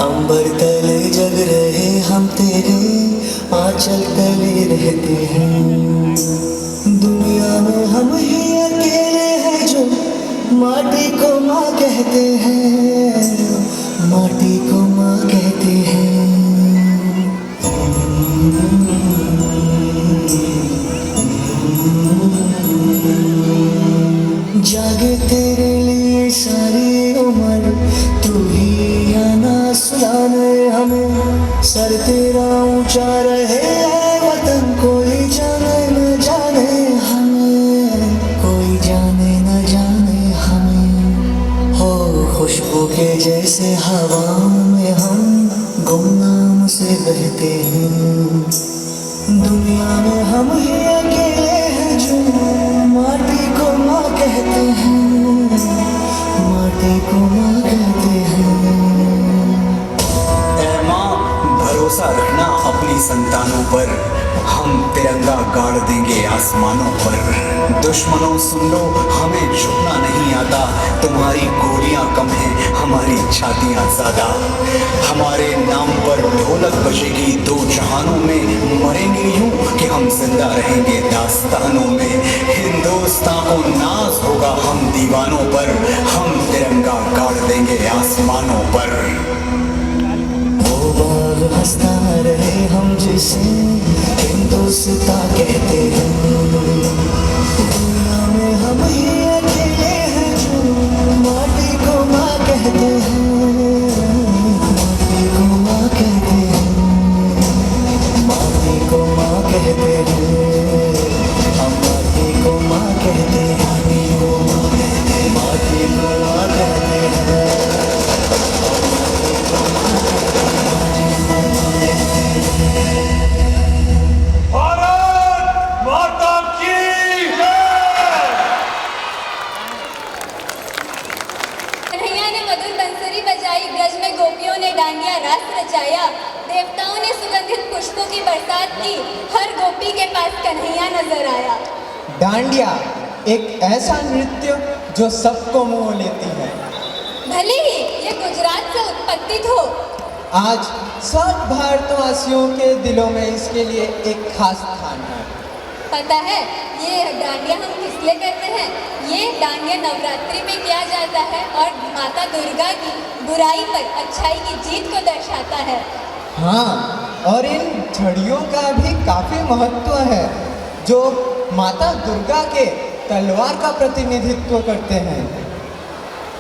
अंबर तले जग रहे हम तेरे आंचल तले रहते हैं। दुनिया में हम ही अकेले हैं जो माटी को माँ कहते हैं, माटी को माँ कहते हैं। जागे तेरे लिए सारी उम्र, तू ही आना सुनाने हमें। सर तेरा ऊंचा रहे है वतन, कोई जाने न जाने हमें, कोई जाने न जाने हमें। हो खुशबू के जैसे हवा में हम गुमनाम से बहते हैं। दुनिया में हम ही अकेले हैं जो माटी को माँ कहते हैं, माटी को माँ कहते हैं। ऐ माँ, भरोसा रखना अपनी संतानों पर, हम तिरंगा गाड़ देंगे आसमानों पर। दुश्मनों सुन लो, हमें झुकना नहीं आता। तुम्हारी गोलियां कम हैं, हमारी छातियां ज्यादा। हमारे नाम पर ढोलक बजेगी दो जहानों में। मरेंगे यूं कि हम जिंदा रहेंगे दास्तानों में। हिंदुस्तान को नाज होगा हम दीवानों पर, हम तिरंगा गाड़ देंगे आसमानों पर। वो बाग हंसता रहे हम जिसे हिंदुस्तान कहते हैं। दुनिया में हम ही अकेले हैं जो माटी को माँ कहते हैं। डांडिया रास रचाया, देवताओं ने सुगंधित पुष्पों की बरसात की, हर गोपी के पास कन्हैया नजर आया। डांडिया एक ऐसा नृत्य जो सबको मोह लेती है। भले ही ये गुजरात से उत्पत्तित हो, आज सब भारतवासियों के दिलों में इसके लिए एक खास स्थान है। पता है ये डांडिया हम किस लिए करते हैं? ये डांडिया नवरात्रि में किया जाता है और माता दुर्गा की बुराई पर अच्छाई की जीत को दर्शाता है। हाँ, और इन झड़ियों का भी काफी महत्व है जो माता दुर्गा के तलवार का प्रतिनिधित्व करते हैं।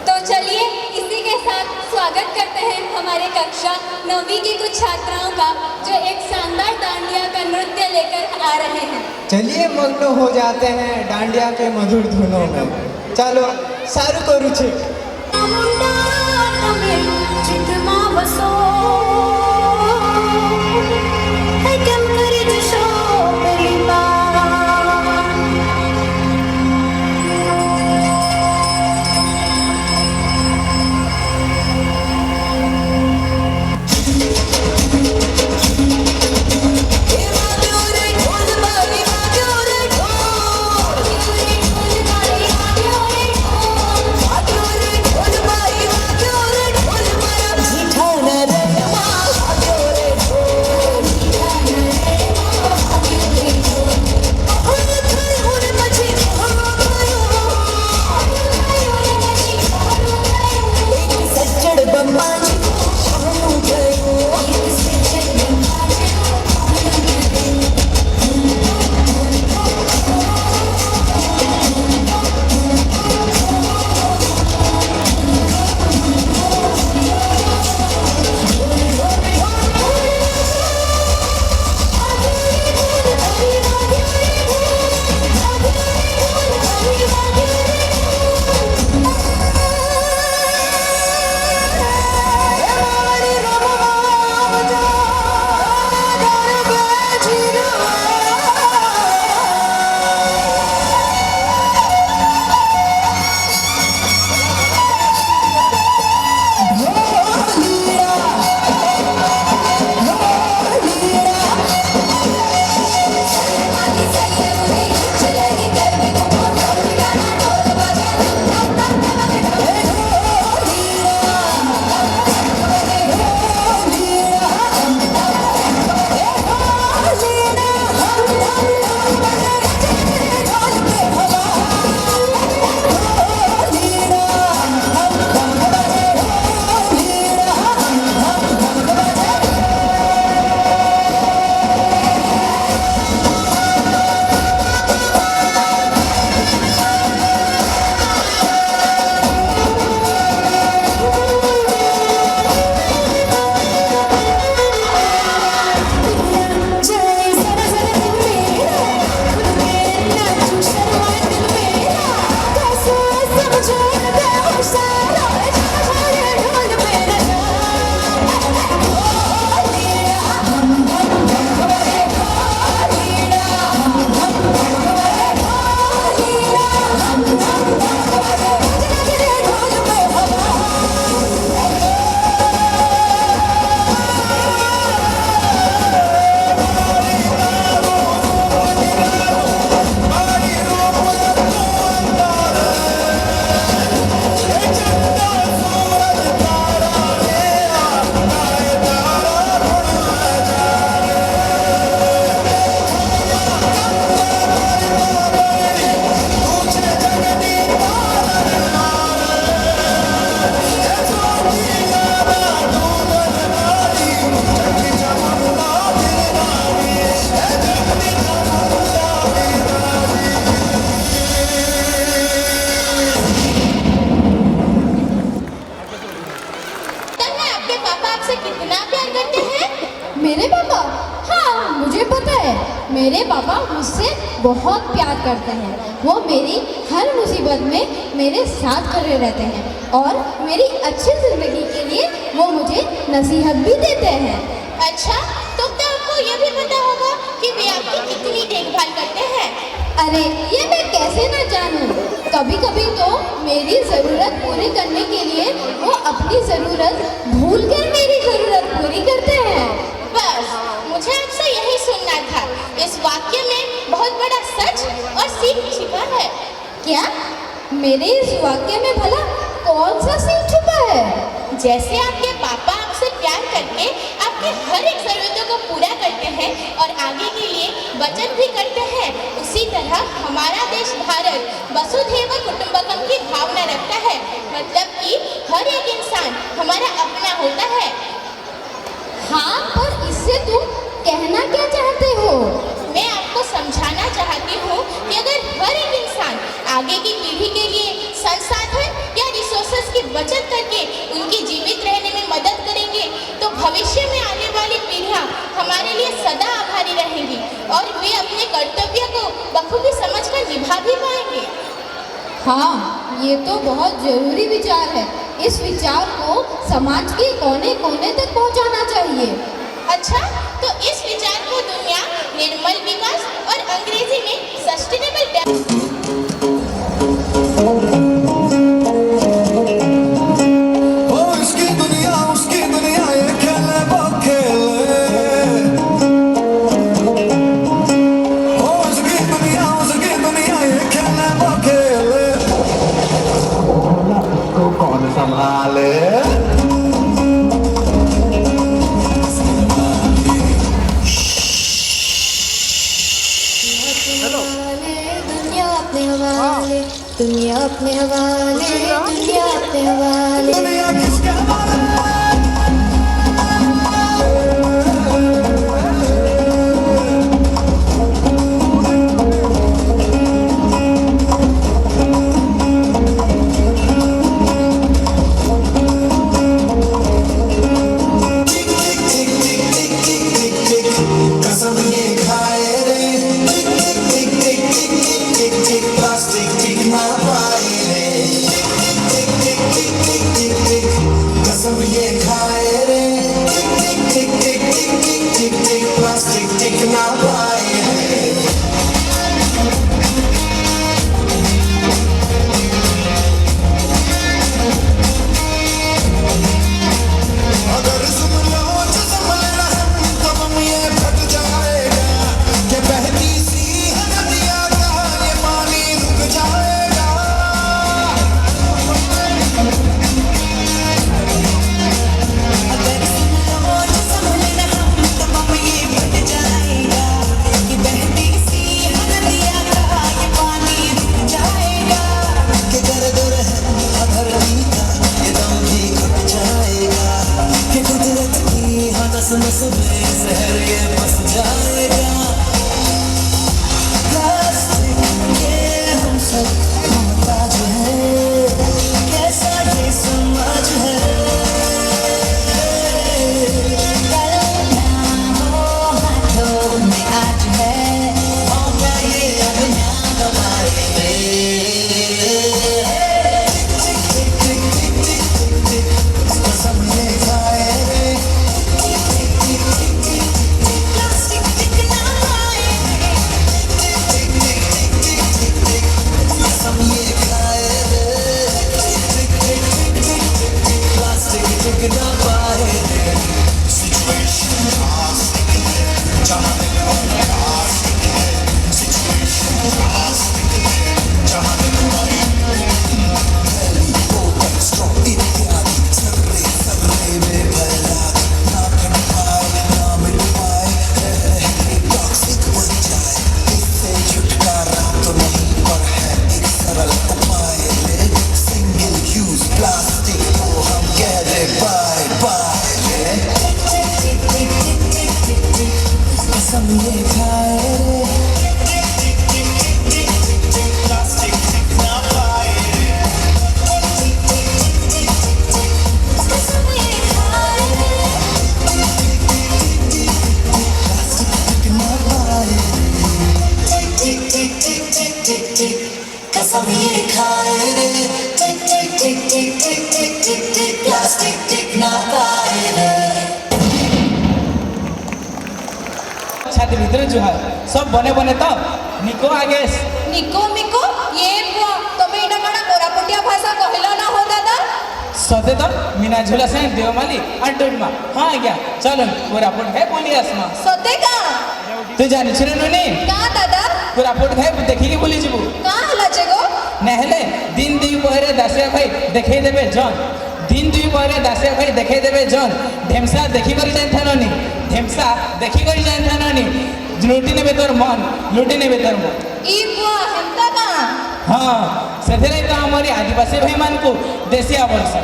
तो चलिए इसी के साथ स्वागत करते हैं हमारे कक्षा 9वीं की कुछ छात्राओं का, जो एक शानदार डांडिया का नृत्य लेकर आ रहे हैं। चलिए मग्न हो जाते हैं डांडिया के मधुर धुनों में। चलो सारू को रुचि मेरे पापा मुझसे बहुत प्यार करते हैं। वो मेरी हर मुसीबत में मेरे साथ खड़े रहते हैं और मेरी अच्छी ज़िंदगी के लिए वो मुझे नसीहत भी देते हैं। अच्छा, तो क्या आपको ये भी पता होगा कि वे आपकी कितनी देखभाल करते हैं? अरे ये मैं कैसे न जानूं? कभी कभी तो मेरी ज़रूरत पूरी करने के लिए वो अपनी ज़रूरत भूलकर मेरी ज़रूरत मेरे इस वाक्य में भला कौन सा सीन छुपा है? जैसे आपके पापा आपसे प्यार करके आपकी हर एक जरूरतों को पूरा करते हैं और आगे के लिए वचन भी करते हैं, उसी तरह हमारा देश भारत वसुधैव कुटुंबकम की भावना रखता है। मतलब कि हर एक इंसान हमारा अपना होता है। हाँ, पर इससे तुम कहना क्या चाहते हो? मैं आपको समझाना चाहती हूँ कि अगर हर एक इंसान आगे की पीढ़ी के लिए संसाधन या रिसोर्सेज की बचत करके उनकी जीवित रहने में मदद करेंगे तो भविष्य में आने वाली पीढ़ियाँ हमारे लिए सदा आभारी रहेंगी और वे अपने कर्तव्य को बखूबी समझकर निभा भी पाएंगे। हाँ, ये तो बहुत जरूरी विचार है। इस विचार को समाज के कोने कोने तक पहुँचाना चाहिए। अच्छा, तो इस विचार को दुनिया निर्मल विकास और अंग्रेजी में सस्टेनेबल दुनिया अपने हवाले, दुनिया अपने हवाले। दुनिया किसके हवाले? छाती भीतर जो है सब बने बने तब निको आगे निको मिको ये तुम्हें इना काना कोरापुटिया भाषा कहला ना हो दादा सदे तो मीना झूला से देवमाली अड्डुमा हाँ क्या चलो कोरापुट है बोली आसमा सदे का तू जानी छिरे नुनी का दादा कोरापुट है देखी बोली जीबू का हला जेगो नेहले दिन दुई पहरे दासिया भाई देखई देबे जन दिन दुई पहरे दासिया भाई देखई देबे जन ढेमसा देखी कर जाइथाननी ढेमसा देखी कर जाइथाननी लुटी नेबे तोर मन लुटी नेबे तोर मन ई बुआ हेमता का हाँ सेथिरे तो हमारी आदिवासी भाई मान को देसिया बोलस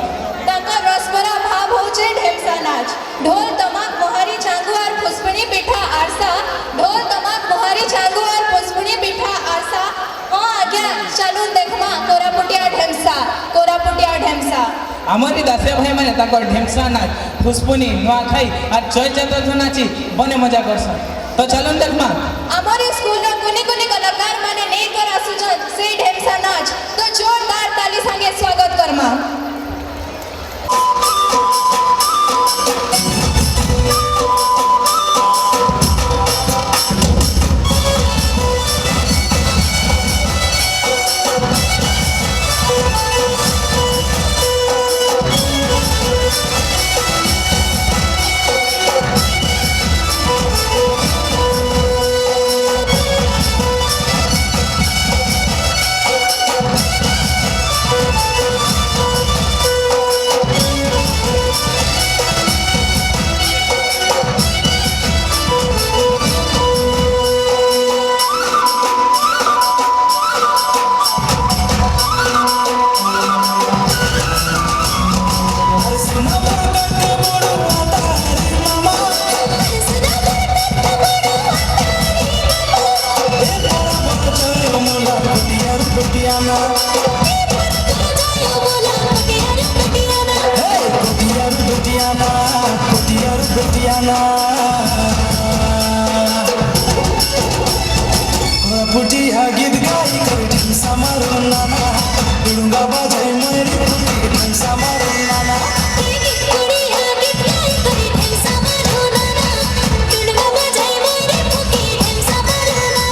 ताका रसभरा भाव होचे ढेमसा नाच ढोल तमाक मोहरी चांगू और पुष्पणी पिठा आरसा ढोल तमाक मोहरी चांगू और पुष्पणी पिठा आरसा हाँ आज्ञा चलू देखमा कोरापुटिया ढेमसा हमारी दासिया भाई माने ताको ढेमसा नाच पुष्पनी नुआखाई और चय चतुर्थ नाची बने मजा करसन तो चलून देखमा हमारे स्कूल रो कुनी कुनी कलाकार माने नहीं कर आसुजन से ढेमसा नाच तो जोरदार ताली संगे स्वागत करमा पुटिया गीत गाई कर ढेमसा मारो नाना डुंगा बजाई मेरी पुटी ढेमसा मारो नाना पुड़िया गीत गाई कर ढेमसा मारो नाना डुंगा बजाई मेरी पुटी ढेमसा मारो नाना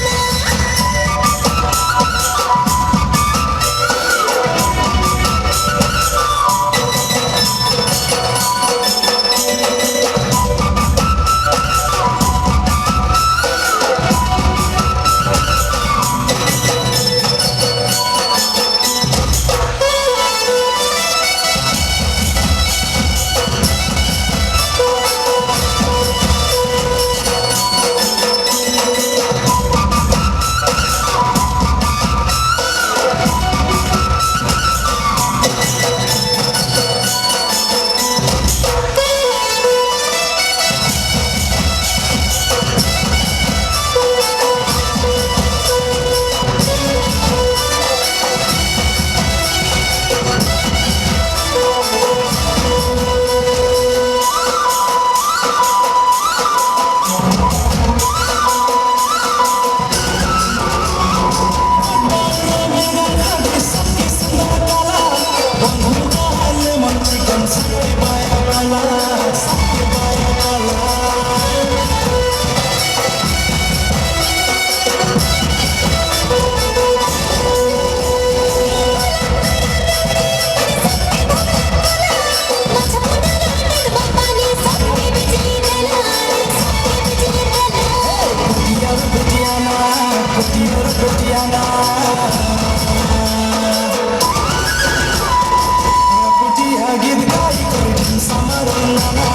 पुटिया गीत गाई कर ढेमसा मारो नाना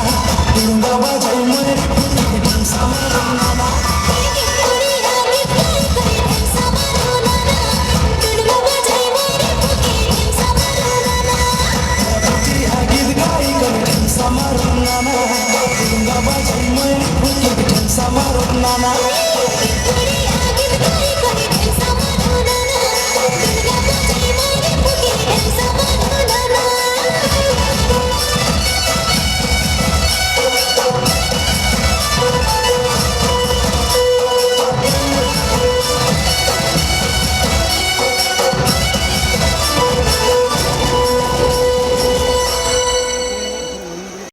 डुंगा बजाई मेरी पुटी ढेमसा मारो नाना पुड़िया गीत गाई कर ढेमसा मारो नाना डुंगा बजाई मेरी पुटी ढेमसा मारो नाना पुटिया गीत गाई कर ढेमसा मारो नाना डुंगा बजाई मेरी पुटी ढेमसा मारो नाना